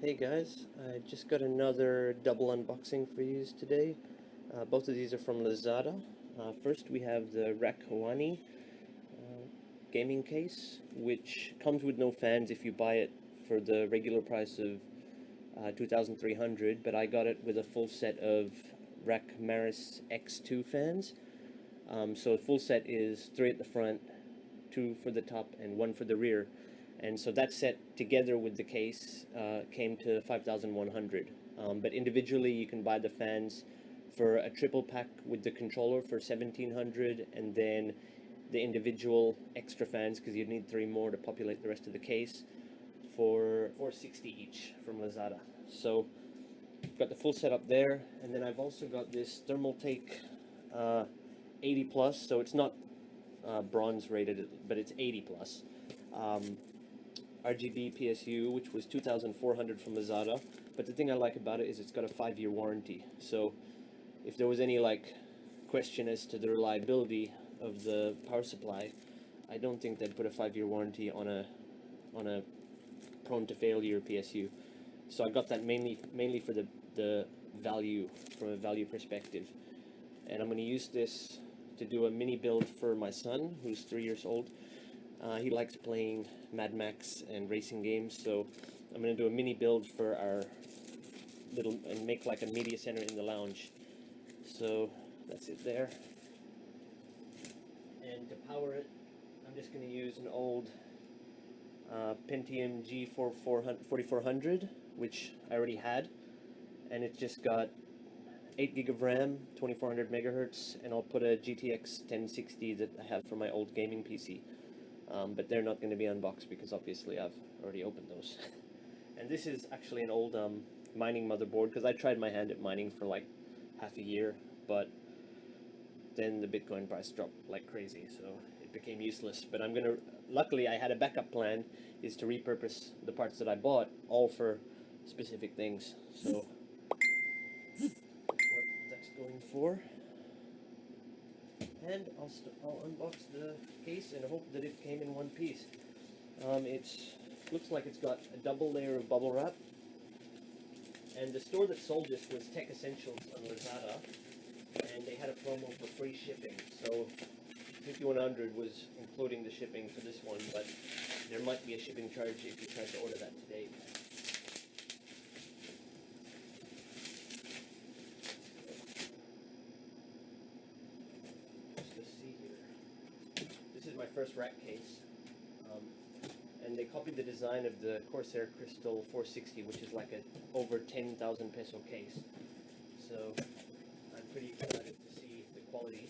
Hey guys, I just got another double unboxing for you today. Both of these are from LAZADA. First we have the Rakk Hawani gaming case, which comes with no fans if you buy it for the regular price of 2,300, but I got it with a full set of Rakk Maris X2 fans. So the full set is 3 at the front, 2 for the top, and 1 for the rear. And so that set together with the case came to 5,100. But individually you can buy the fans for a triple pack with the controller for 1,700, and then the individual extra fans, because you'd need 3 more to populate the rest of the case, for 460 each from LAZADA. So got the full setup there, and then I've also got this Thermaltake 80 plus, so it's not bronze rated, but it's 80 plus. RGB PSU, which was 2,400 from LAZADA, but the thing I like about it is it's got a 5-year warranty. So if there was any question as to the reliability of the power supply, I don't think they'd put a 5-year warranty on a prone to failure PSU. So I got that mainly for the value, from a value perspective. And I'm going to use this to do a mini build for my son, who's 3 years old. He likes playing Mad Max and racing games, so I'm going to do a mini build for our and make like a media center in the lounge. So that's it there. And to power it, I'm just going to use an old Pentium G4400, which I already had, and it's just got 8 gig of RAM, 2400 megahertz, and I'll put a GTX 1060 that I have for my old gaming PC. But they're not going to be unboxed because obviously I've already opened those. And this is actually an old mining motherboard, because I tried my hand at mining for like half a year, but then the Bitcoin price dropped like crazy, so it became useless. But luckily I had a backup plan, is to repurpose the parts that I bought all for specific things. So that's what that's going for. And I'll unbox the case and hope that it came in one piece. It looks like it's got a double layer of bubble wrap, and the store that sold this was Tech Essentials on LAZADA, and they had a promo for free shipping. So 5,100 was including the shipping for this one, but there might be a shipping charge if you try to order that today. Let's see here. This is my first rack case, and they copied the design of the Corsair Crystal 460, which is like a over 10,000 peso case. So I'm pretty excited to see the quality,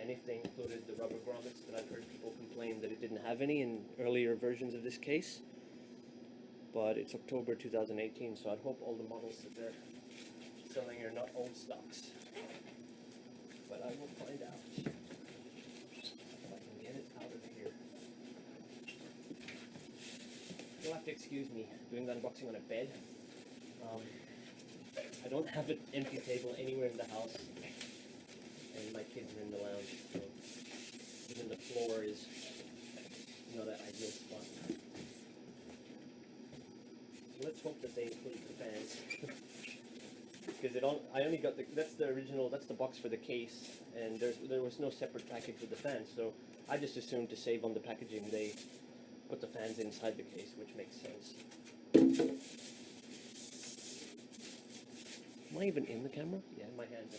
and if they included the rubber grommets that I've heard people complain that it didn't have any in earlier versions of this case. But it's October 2018, so I'd hope all the models that they're selling are not old stocks. But I will find out if I can get it out of here. You'll have to excuse me doing the unboxing on a bed. I don't have an empty table anywhere in the house, and my kids are in the lounge, so even the floor is not an ideal spot. So let's hope that they include the fans. Because I only got that's the original, that's the box for the case, and there was no separate package with the fans, so I just assumed to save on the packaging they put the fans inside the case, which makes sense. Am I even in the camera? Yeah, my hands are.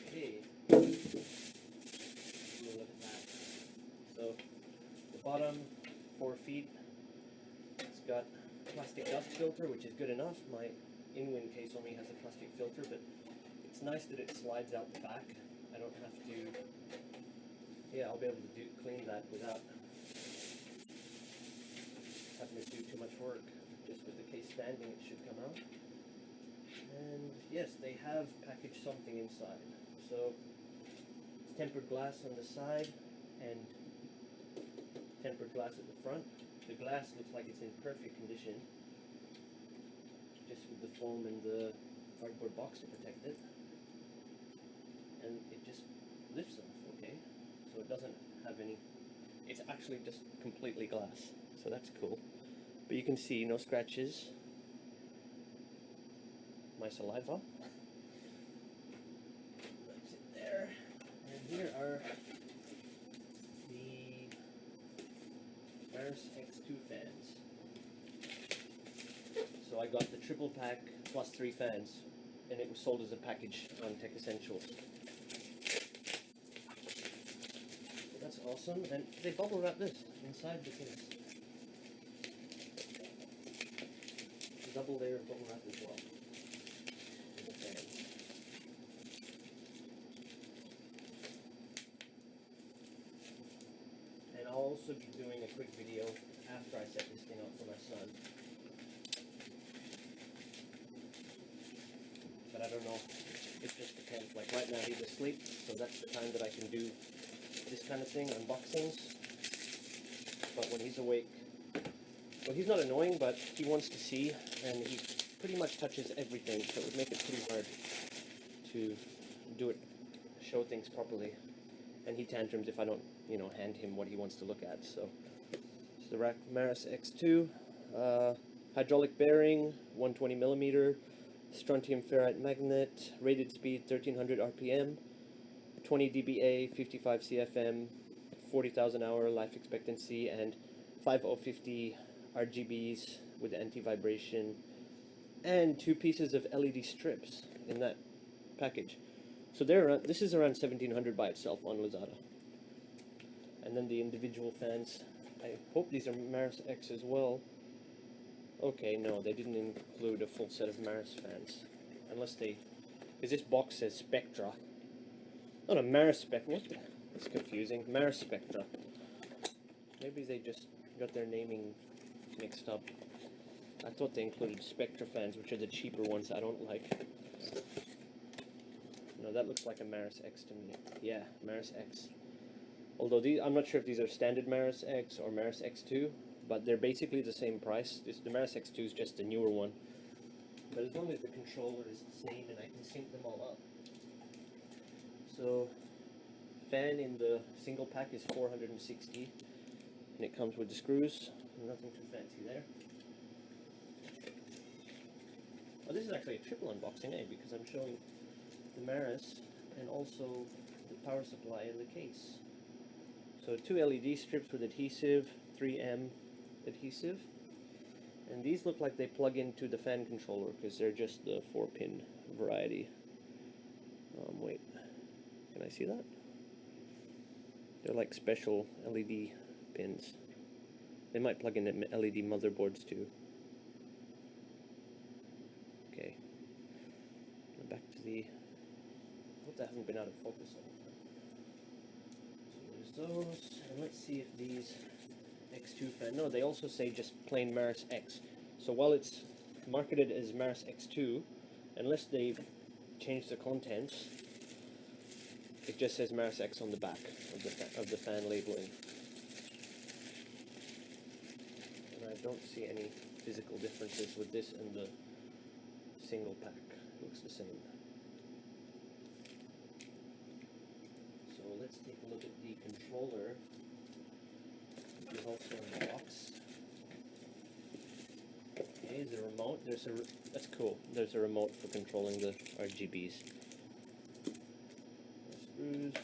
Okay. Look at that. So the bottom 4 feet, it's got plastic dust filter, which is good enough. My in-wind case only has a plastic filter, but it's nice that it slides out the back. I don't have to, yeah, I'll be able to clean that without having to do too much work. Just with the case standing, it should come out. And yes, they have packaged something inside. So it's tempered glass on the side and tempered glass at the front. The glass looks like it's in perfect condition, just with the foam and the cardboard box to protect it. And it just lifts off, okay? So it doesn't have any, it's actually just completely glass, so that's cool. But you can see no scratches. My saliva. That's it there. And here are the Maris X2 fans. So I got the triple pack plus 3 fans, and it was sold as a package on Tech Essentials. So that's awesome, and they bubble wrap this inside the case. Double layer of bubble wrap as well. The fans. And I'll also be doing a quick video after I set this thing up for my son. But I don't know, it just depends. Like right now he's asleep, so that's the time that I can do this kind of thing, unboxings. But when he's awake, well, he's not annoying, but he wants to see, and he pretty much touches everything, so it would make it pretty hard to do it, show things properly. And he tantrums if I don't, you know, hand him what he wants to look at. So it's the Rakk Maris X2, hydraulic bearing, 120mm, strontium ferrite magnet, rated speed 1300 RPM, 20 dBA, 55 CFM, 40,000 hour life expectancy, and 5050 RGBs with anti-vibration, and 2 pieces of LED strips in that package. So this is around 1700 by itself on LAZADA. And then the individual fans, I hope these are Maris X as well. Okay, no, they didn't include a full set of Maris fans. Unless they, because this box says Spectra. Oh no, Maris Spectra, what the, that's confusing. Maris Spectra. Maybe they just got their naming mixed up. I thought they included Spectra fans, which are the cheaper ones I don't like. No, that looks like a Maris X to me. Yeah, Maris X. Although these, I'm not sure if these are standard Maris X or Maris X2, but they're basically the same price. The Maris X2 is just the newer one. But as long as the controller is the same and I can sync them all up. So, fan in the single pack is 460, and it comes with the screws. Nothing too fancy there. Oh, this is actually a triple unboxing, eh? Because I'm showing the Maris and also the power supply in the case. So 2 LED strips with adhesive, 3M adhesive, and these look like they plug into the fan controller because they're just the 4-pin variety. Wait, can I see that? They're like special LED pins. They might plug into LED motherboards too. Okay, back to the, I hope that hasn't been out of focus all the time. So there's those, and let's see if these X2 fan, no, they also say just plain Maris X. So while it's marketed as Maris X2, unless they've changed the contents, it just says Maris X on the back of the fan labeling. And I don't see any physical differences with this and the single pack. It looks the same. So let's take a look at the controller. It's also in the box. Okay, there's a remote. That's cool. There's a remote for controlling the RGBs. Screws.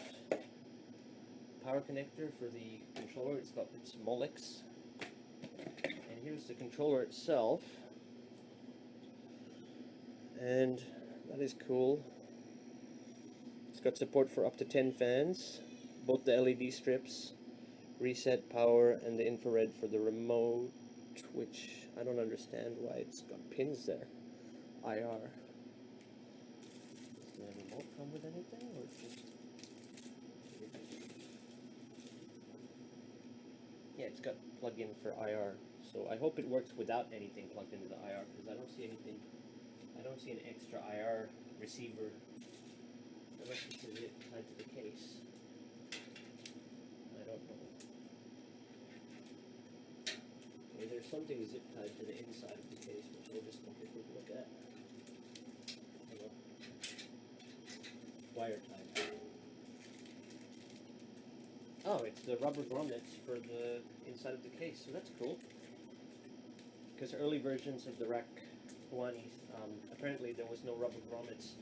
Power connector for the controller. It's got its Molex. And here's the controller itself. And that is cool. It's got support for up to 10 fans, both the LED strips, reset power, and the infrared for the remote, which I don't understand why it's got pins there. IR. Does the remote come with anything, or it's just... Yeah, it's got plug-in for IR, so I hope it works without anything plugged into the IR, because I don't see anything. I don't see an extra IR receiver, unless it's a zip tied to the case. I don't know. Okay, there's something zip tied to the inside of the case, which we'll just take a quick look at. Wire tied. Oh, it's the rubber grommets for the inside of the case, so that's cool. because early versions of the Rakk Hawani, apparently there was no rubber grommets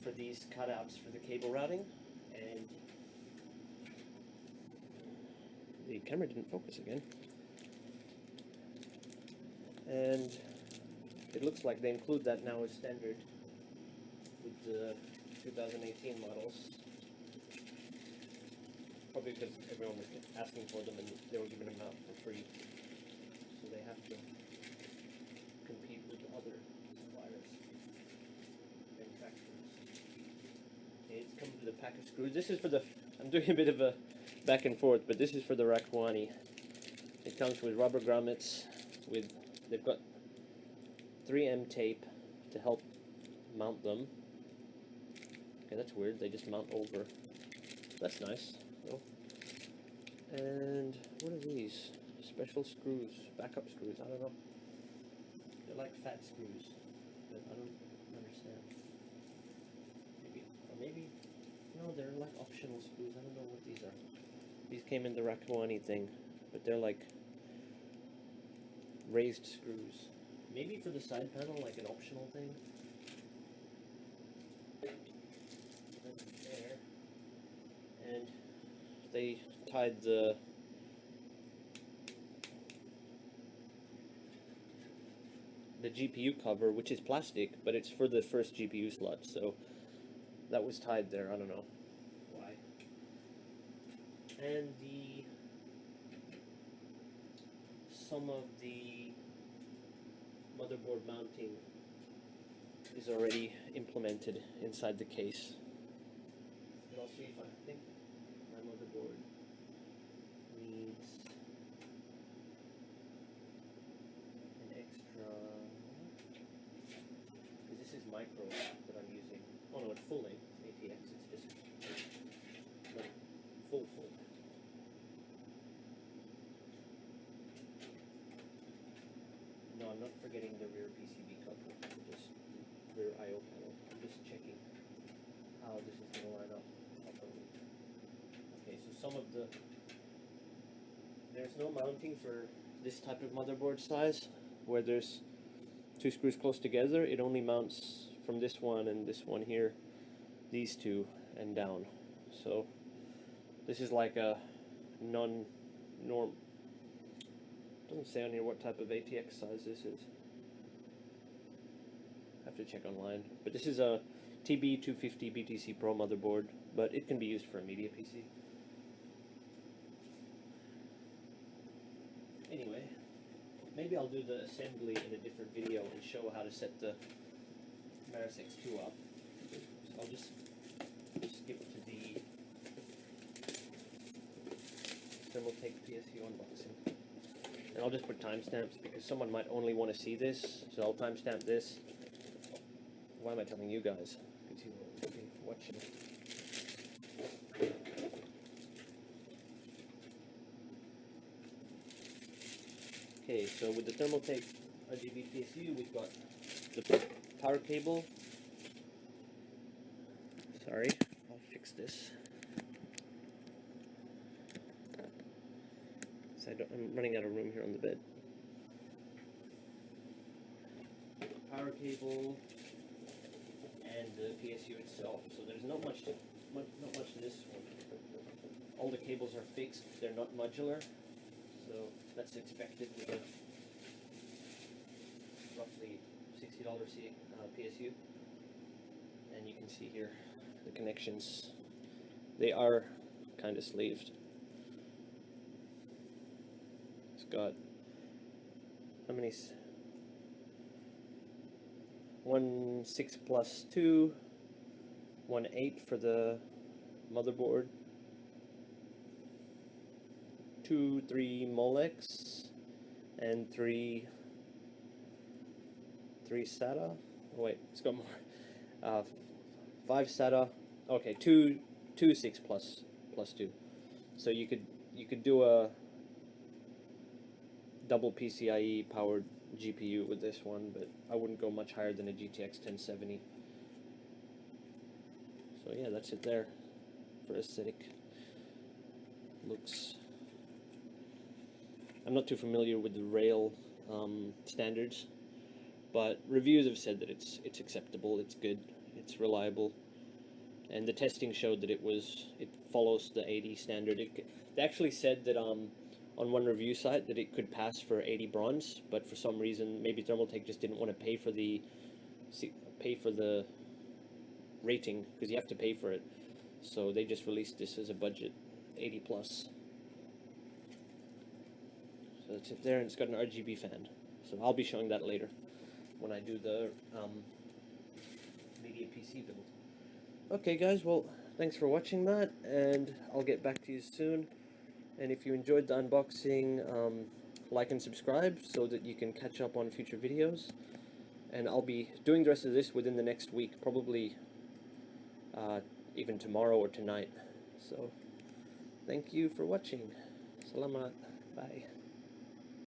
for these cutouts for the cable routing, and the camera didn't focus again. And it looks like they include that now as standard with the 2018 models. Probably because everyone was asking for them and they were giving them out for free. So they have to compete with other suppliers, manufacturers. Okay, it's come with a pack of screws. This is for the, I'm doing a bit of a back and forth, but this is for the Rakk Hawani. It comes with rubber grommets with, they've got 3M tape to help mount them. Okay, that's weird, they just mount over. That's nice. Oh. And what are these? Special screws, backup screws, I don't know. They're like fat screws, but I don't understand. Maybe, or maybe, no, they're like optional screws, I don't know what these are. These came in the Rakk Hawani thing, but they're like raised screws. Maybe for the side panel, like an optional thing. There. And they tied the GPU cover, which is plastic, but it's for the first GPU slot, so that was tied there. I don't know why. And some of the motherboard mounting is already implemented inside the case. And I'll see if I think my motherboard needs an extra, because this is micro that I'm using. Oh no, it's full length ATX, it's just not full. No, I'm not forgetting the rear PCB coupler, just rear I/O panel. I'm just checking how this is going to line up properly. Okay, so some of the, there's no mounting for this type of motherboard size where there's two screws close together. It only mounts from this one and this one here, these two, and down. So this is like a non-norm. Doesn't say on here what type of ATX size this is. I have to check online. But this is a TB250 BTC Pro motherboard, but it can be used for a media PC. Anyway, maybe I'll do the assembly in a different video and show how to set the Maris X2 up. So I'll just skip to the Thermaltake PSU unboxing. And I'll just put timestamps because someone might only want to see this, so I'll timestamp this. Why am I telling you guys? Because you will be watching. Okay, so with the Thermaltake RGB PSU, we've got the power cable. Sorry, I'll fix this. So I'm running out of room here on the bed. Power cable and the PSU itself. So there's not much to this one. All the cables are fixed; they're not modular, so that's expected with a roughly $60 PSU. And you can see here the connections. They are kind of sleeved. It's got how many? 1 6 plus 2, 1 8 for the motherboard, 2 3 Molex, and 3 SATA. Oh wait, it's got more. 5 SATA. Okay, 2 6 plus 2. So you could do a double PCIe powered GPU with this one, but I wouldn't go much higher than a GTX 1070. So yeah, that's it there for aesthetic looks. I'm not too familiar with the rail standards, but reviews have said that it's acceptable, it's good, it's reliable, and the testing showed that it follows the 80 standard. They actually said that on one review site that it could pass for 80 bronze, but for some reason maybe Thermaltake just didn't want to pay for the rating, because you have to pay for it. So they just released this as a budget 80 plus. So it's there, and it's got an RGB fan. So I'll be showing that later when I do the media PC build. Okay guys, well, thanks for watching that, and I'll get back to you soon. And if you enjoyed the unboxing, like and subscribe so that you can catch up on future videos. And I'll be doing the rest of this within the next week, probably even tomorrow or tonight. So thank you for watching. Salamat. Bye.